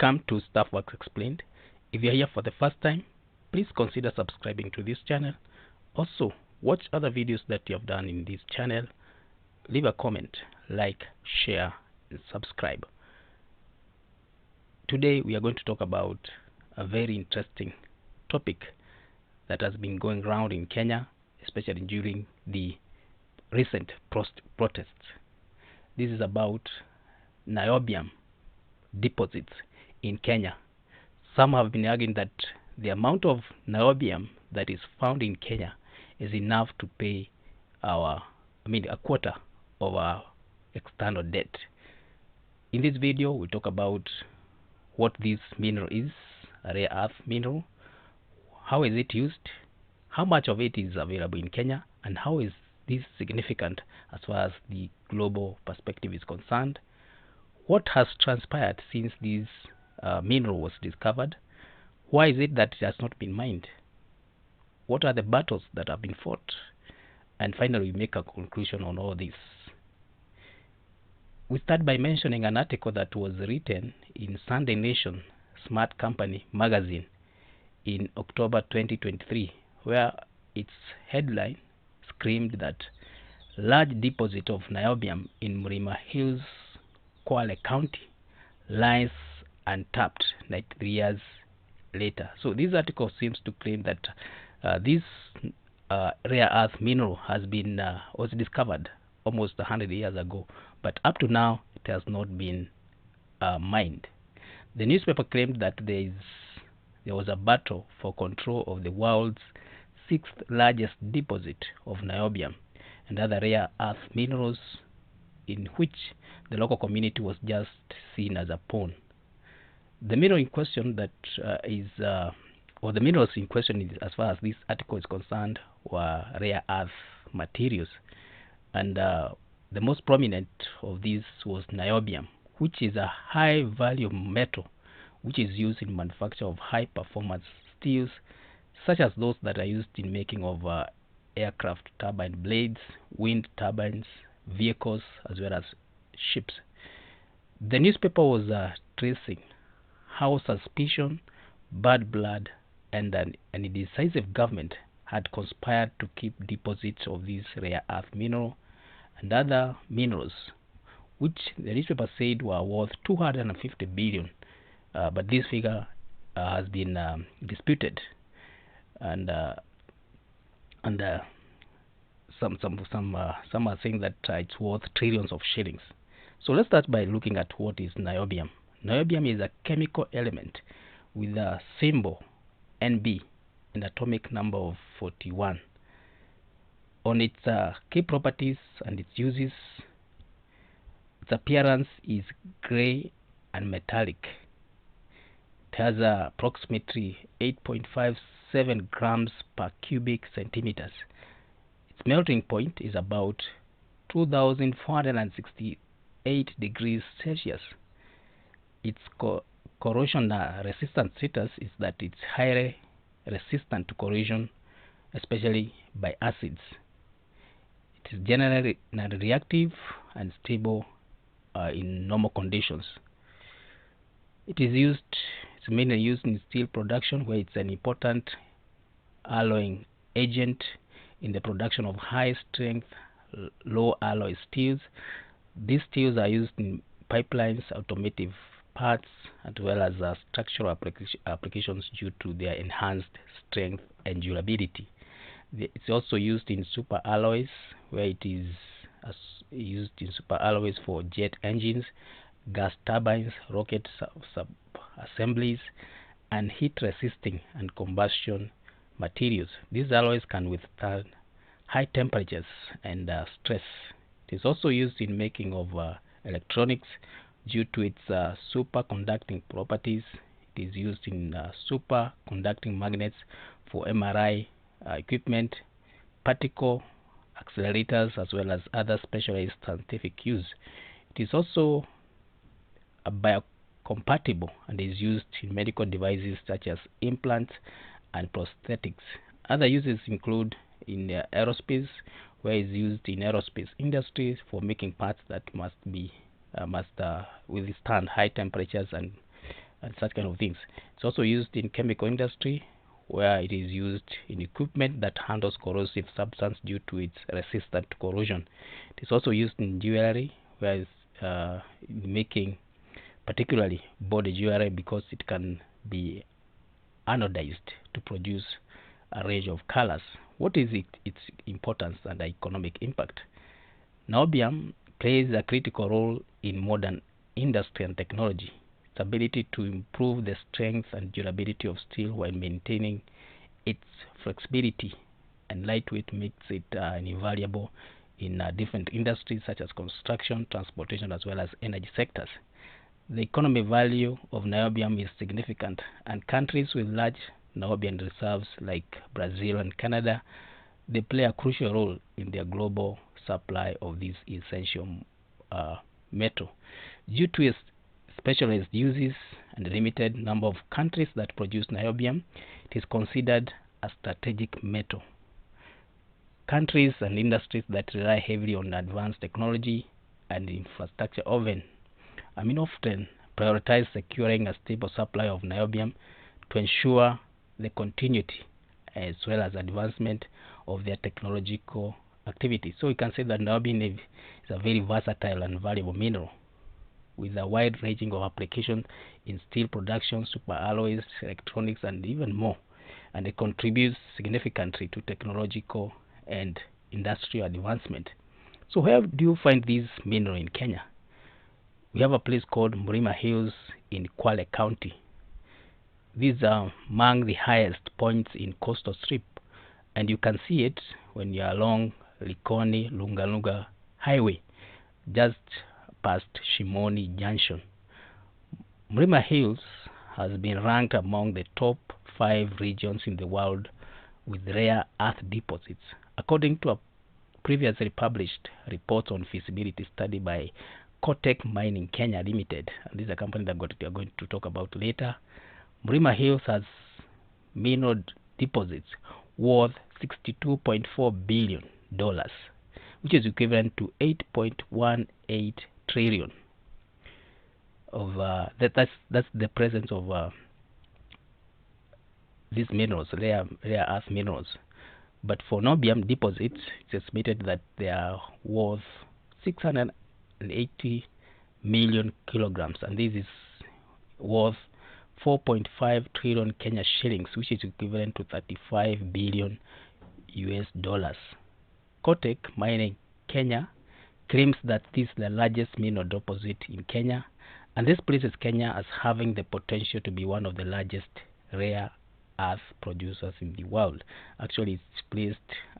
Welcome to Staffworks Explained. If you're here for the first time, please consider subscribing to this channel. Also, watch other videos that you have done in this channel. Leave a comment, like, share, and subscribe. Today we are going to talk about a very interesting topic that has been going around in Kenya, especially during the recent protests. This is about niobium deposits in Kenya. Some have been arguing that the amount of niobium that is found in Kenya is enough to pay a quarter of our external debt. In this video, we'll talk about what this mineral is, a rare earth mineral, how is it used, how much of it is available in Kenya, and how is this significant as far as the global perspective is concerned. What has transpired since this mineral was discovered? Why is it that it has not been mined? What are the battles that have been fought? And finally, we make a conclusion on all this. We start by mentioning an article that was written in Sunday Nation Smart Company magazine in October 2023, where its headline screamed that large deposit of niobium in Mrima Hills, Kwale County lies untapped 93 years later. So this article seems to claim that this rare earth mineral has been was discovered almost 100 years ago, but up to now it has not been mined. The newspaper claimed that there was a battle for control of the world's 6th largest deposit of niobium and other rare earth minerals, in which the local community was just seen as a pawn. The mineral in question the minerals in question is, as far as this article is concerned, were rare earth materials, and the most prominent of these was niobium, which is a high value metal which is used in manufacture of high performance steels, such as those that are used in making of aircraft turbine blades, wind turbines, vehicles, as well as ships. The newspaper was tracing how suspicion, bad blood, and an indecisive government had conspired to keep deposits of these rare earth mineral and other minerals, which the newspaper said were worth 250 billion, but this figure has been disputed, and some are saying that it's worth trillions of shillings. So let's start by looking at what is niobium. Niobium is a chemical element with a symbol Nb and atomic number of 41. On its key properties and its uses, its appearance is gray and metallic. It has approximately 8.57 grams per cubic centimeters. Its melting point is about 2,468 degrees Celsius. Its corrosion resistant status is that it's highly resistant to corrosion, especially by acids. It is generally non-reactive and stable in normal conditions. It's mainly used in steel production, where it's an important alloying agent in the production of high strength, low alloy steels. These steels are used in pipelines, automotive parts, as well as structural applications due to their enhanced strength and durability. It's also used in super alloys, where it is used in super alloys for jet engines, gas turbines, rocket sub-assemblies, and heat resisting and combustion materials. These alloys can withstand high temperatures and stress. It is also used in making of electronics due to its superconducting properties. It is used in superconducting magnets for MRI equipment, particle accelerators, as well as other specialized scientific use. It is also biocompatible and is used in medical devices such as implants and prosthetics. Other uses include in aerospace, where it is used in aerospace industries for making parts that must withstand high temperatures and and such kind of things. It's also used in chemical industry, where it is used in equipment that handles corrosive substance due to its resistance to corrosion. It is also used in jewelry, where it's making particularly body jewelry, because it can be anodized to produce a range of colors. What is its importance and economic impact? Niobium plays a critical role in modern industry and technology. Its ability to improve the strength and durability of steel while maintaining its flexibility and lightweight makes it invaluable in different industries such as construction, transportation, as well as energy sectors. The economic value of niobium is significant, and countries with large niobium reserves like Brazil and Canada, they play a crucial role in their global supply of this essential metal. Due to its specialized uses and the limited number of countries that produce niobium, it is considered a strategic metal. Countries and industries that rely heavily on advanced technology and infrastructure often prioritize securing a stable supply of niobium to ensure the continuity as well as advancement of their technological activity. So we can say that niobium is a very versatile and valuable mineral with a wide ranging of applications in steel production, superalloys, electronics, and even more. And it contributes significantly to technological and industrial advancement. So where do you find this mineral in Kenya? We have a place called Mrima Hills in Kwale County. These are among the highest points in coastal strip, and you can see it when you are along Likoni Lunga Highway, just past Shimoni Junction. Mrima Hills has been ranked among the top 5 regions in the world with rare earth deposits, according to a previously published report on feasibility study by Kotek Mining Kenya Limited. And this is a company that we are going to talk about later. Mrima Hills has mineral deposits worth $62.4 billion, which is equivalent to 8.18 trillion. That's the presence of these minerals, rare earth minerals. But for niobium deposits, it's estimated that they are worth 680 million kilograms, and this is worth 4.5 trillion Kenya shillings, which is equivalent to 35 billion US dollars. Kotek Mining Kenya claims that this is the largest mineral deposit in Kenya, and this places Kenya as having the potential to be one of the largest rare earth producers in the world. Actually, it's placed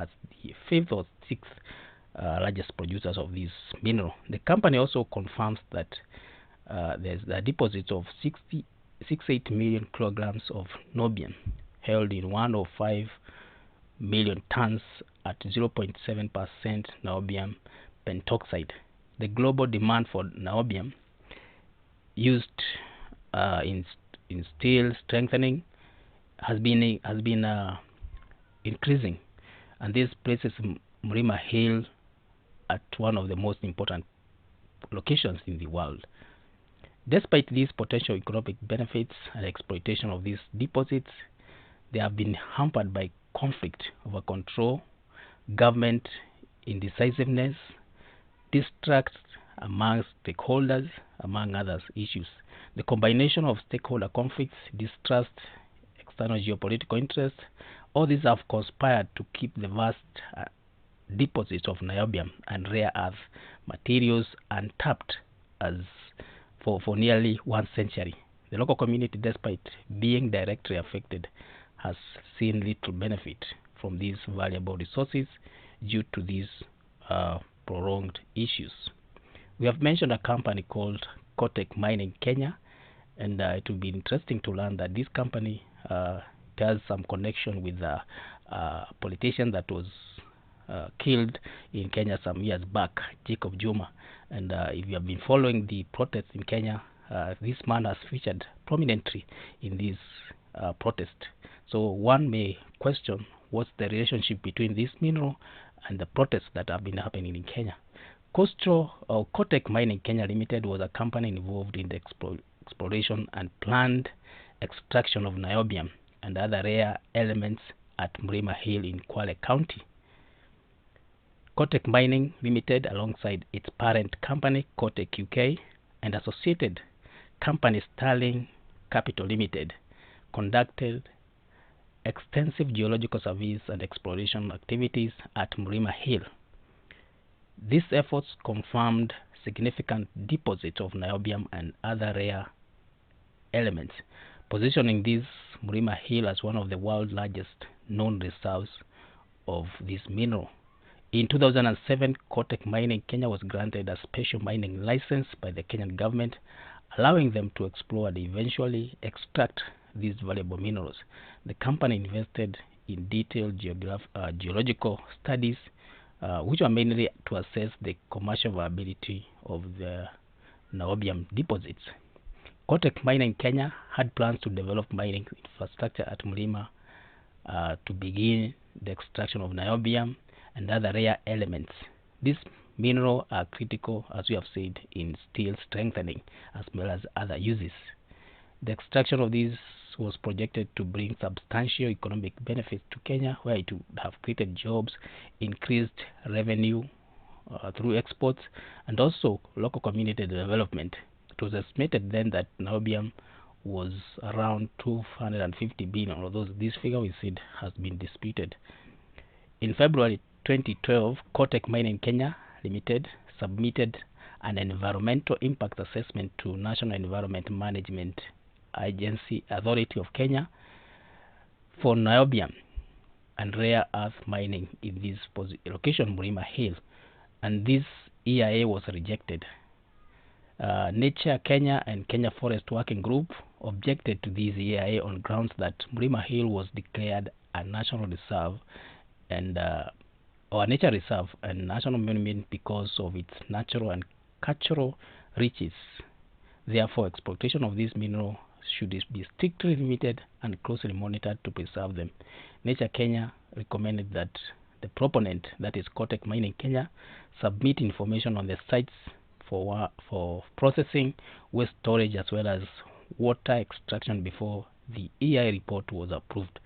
as the 5th or 6th largest producers of this mineral. The company also confirms that there's a deposit of 68 million kilograms of niobium held in 105 million tons at 0.7% niobium pentoxide. The global demand for niobium used in steel strengthening has been increasing, and this places Mrima Hill at one of the most important locations in the world. Despite these potential economic benefits and exploitation of these deposits, they have been hampered by conflict over control, government indecisiveness, distrust among stakeholders, among other issues. The combination of stakeholder conflicts, distrust, external geopolitical interests, all these have conspired to keep the vast deposits of niobium and rare earth materials untapped as for nearly 1 century. The local community, despite being directly affected, has seen little benefit from these valuable resources due to these prolonged issues. We have mentioned a company called Kotek Mining Kenya, and it will be interesting to learn that this company has some connection with a politician that was killed in Kenya some years back, Jacob Juma. And if you have been following the protests in Kenya, this man has featured prominently in these protests. So one may question what's the relationship between this mineral and the protests that have been happening in Kenya. Kotek Mining Kenya Limited was a company involved in the exploration and planned extraction of niobium and other rare elements at Mrima Hill in Kwale County. Kotek Mining Limited, alongside its parent company Kotek UK and associated company Sterling Capital Limited, conducted extensive geological surveys and exploration activities at Mrima Hill. These efforts confirmed significant deposits of niobium and other rare elements, positioning this Mrima Hill as one of the world's largest known reserves of this mineral. In 2007, Kotek Mining Kenya was granted a special mining license by the Kenyan government, allowing them to explore and eventually extract these valuable minerals. The company invested in detailed geological studies, which were mainly to assess the commercial viability of the niobium deposits. Kotek Mining Kenya had plans to develop mining infrastructure at Mrima to begin the extraction of niobium and other rare elements. These minerals are critical, as we have said, in steel strengthening as well as other uses. The extraction of these was projected to bring substantial economic benefits to Kenya, where it would have created jobs, increased revenue through exports, and also local community development. It was estimated then that niobium was around 250 billion, although this figure we said has been disputed. In February 2012, Kotek Mining Kenya Limited submitted an environmental impact assessment to National Environment Management Agency Authority of Kenya for niobium and rare earth mining in this location, Mrima Hill, and this EIA was rejected. Nature Kenya and Kenya Forest Working Group objected to this EIA on grounds that Mrima Hill was declared a national reserve and or a nature reserve and national monument because of its natural and cultural riches. Therefore, exploitation of this mineral should be strictly limited and closely monitored to preserve them. Nature Kenya recommended that the proponent, that is Kotek Mining Kenya, submit information on the sites for processing, waste storage, as well as water extraction before the EIA report was approved.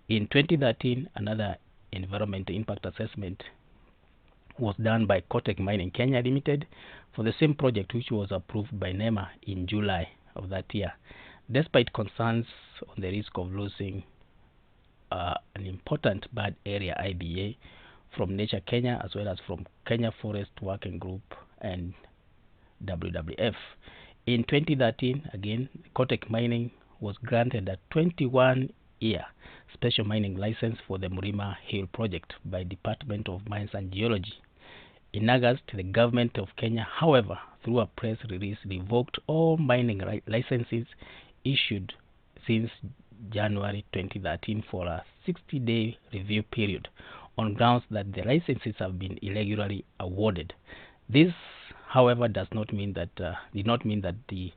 In 2013, another environmental impact assessment was done by Kotek Mining Kenya Limited for the same project, which was approved by NEMA in July of that year. Despite concerns on the risk of losing an important bird area IBA from Nature Kenya as well as from Kenya Forest Working Group and WWF. In 2013, again, Kotek Mining was granted a 21-year special mining license for the Mrima Hill project by Department of Mines and Geology. In August, the government of Kenya, however, through a press release, revoked all mining licenses issued since January 2013 for a 60-day review period on grounds that the licenses have been irregularly awarded. This, however, did not mean that the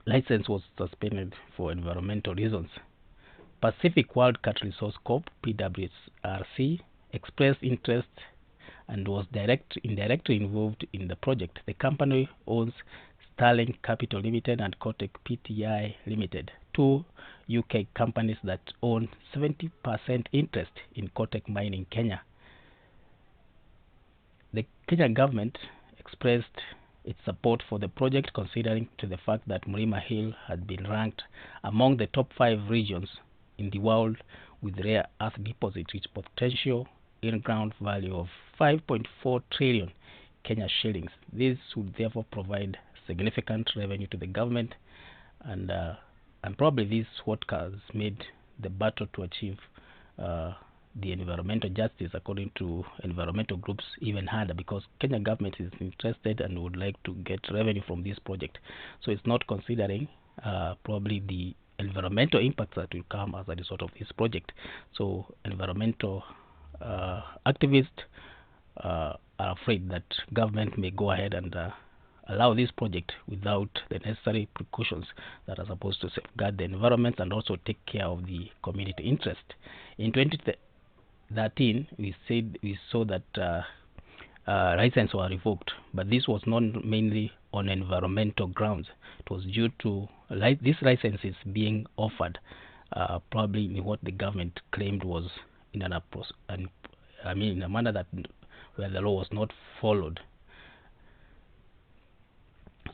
license was suspended for environmental reasons. Pacific Wildcat Resource Corp (PWRC) expressed interest and was indirectly involved in the project. The company owns Sterling Capital Limited and Kotek Pty Limited, two UK companies that own 70% interest in Kotek Mining Kenya. The Kenyan government expressed its support for the project, considering to the fact that Mrima Hill had been ranked among the top 5 regions in the world with rare earth deposits with potential in-ground value of 5.4 trillion Kenya shillings. This would therefore provide significant revenue to the government, and probably this what has made the battle to achieve the environmental justice, according to environmental groups, even harder, because Kenya government is interested and would like to get revenue from this project. So it's not considering probably the environmental impacts that will come as a result of this project. So environmental activists are afraid that government may go ahead and allow this project without the necessary precautions that are supposed to safeguard the environment and also take care of the community interest. In 2013, we saw that license were revoked, but this was not mainly on environmental grounds. It was due to these licenses being offered probably in what the government claimed was in in a manner that where the law was not followed.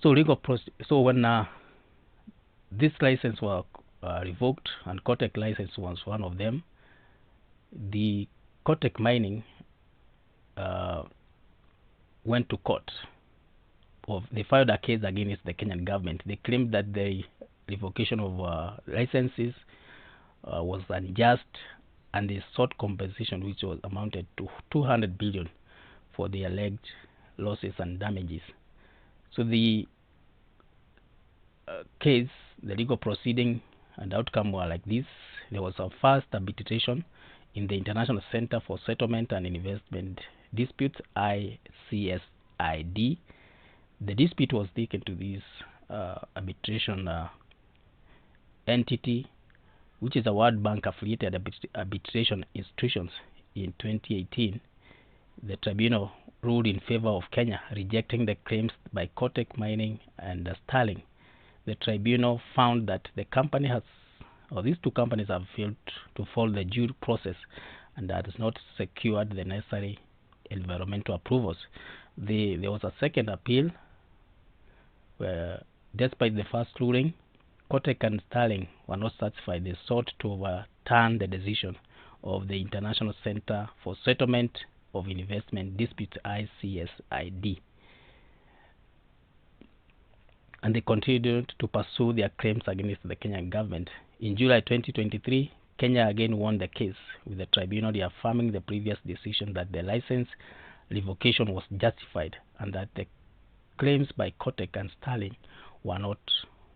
So when this license were revoked, and Kotek license was one of them, the Kotek Mining went to court. They filed a case against the Kenyan government. They claimed that the revocation of licenses was unjust, and they sought compensation which was amounted to 200 billion for the alleged losses and damages. So the case, the legal proceeding and outcome were like this. There was a first arbitration in the International Center for Settlement and Investment Disputes, ICSID. The dispute was taken to this arbitration entity, which is a World Bank affiliated arbitration institutions. In 2018, the tribunal ruled in favor of Kenya, rejecting the claims by Kotek Mining and Sterling. The tribunal found that the company these two companies have failed to follow the due process and has not secured the necessary environmental approvals. There was a second appeal where, despite the first ruling, Kotek and Sterling were not satisfied. They sought to overturn the decision of the International Center for Settlement of Investment Disputes, ICSID, and they continued to pursue their claims against the Kenyan government. In July 2023, Kenya again won the case, with the tribunal reaffirming the previous decision that the license revocation was justified and that the claims by Kotek and Sterling were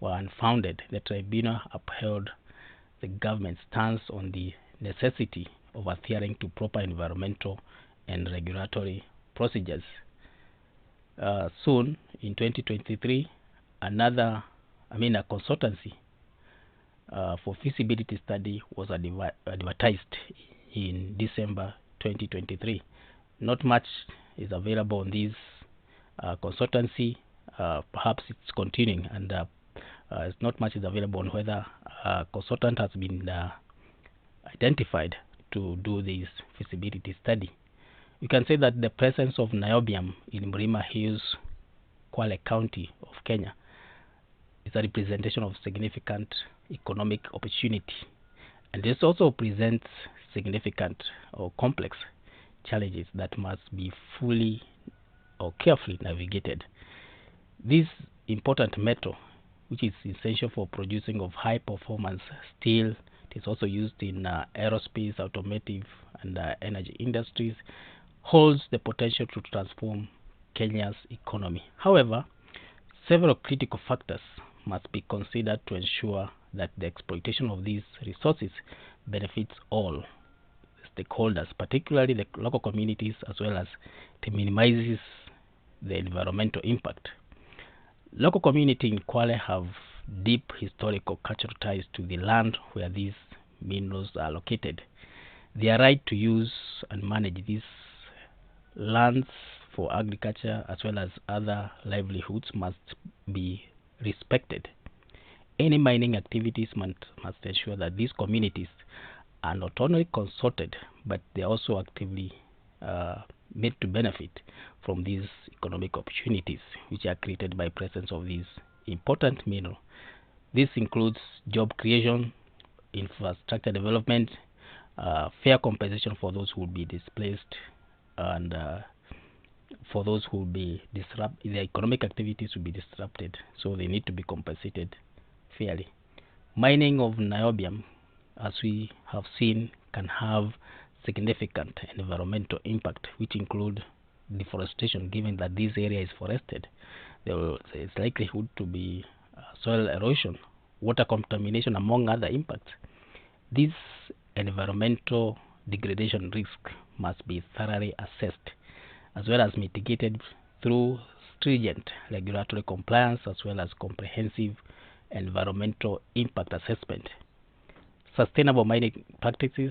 unfounded. The tribunal upheld the government's stance on the necessity of adhering to proper environmental and regulatory procedures. Soon, in 2023, a consultancy for feasibility study was advertised in December 2023. Not much is available on this consultancy. Perhaps it's continuing, and not much is available on whether a consultant has been identified to do this feasibility study. You can say that the presence of niobium in Mrima Hills, Kwale County of Kenya, is a representation of significant economic opportunity, and this also presents significant or complex challenges that must be fully or carefully navigated. This important metal, which is essential for producing of high performance steel, it is also used in aerospace, automotive, and energy industries, holds the potential to transform Kenya's economy. However, several critical factors must be considered to ensure that the exploitation of these resources benefits all stakeholders, particularly the local communities, as well as to minimizes the environmental impact. Local community in Kwale have deep historical cultural ties to the land where these minerals are located. Their right to use and manage these lands for agriculture as well as other livelihoods must be respected. Any mining activities must ensure that these communities are not only consulted, but they are also actively made to benefit from these economic opportunities which are created by presence of these important minerals. This includes job creation, infrastructure development, fair compensation for those who will be displaced, and for those who will be disrupted. Their economic activities will be disrupted, so they need to be compensated fairly. Mining of niobium, as we have seen, can have significant environmental impact, which include deforestation. Given that this area is forested, there is likelihood to be soil erosion, water contamination, among other impacts. This environmental degradation risk must be thoroughly assessed as well as mitigated through stringent regulatory compliance as well as comprehensive environmental impact assessment. Sustainable mining practices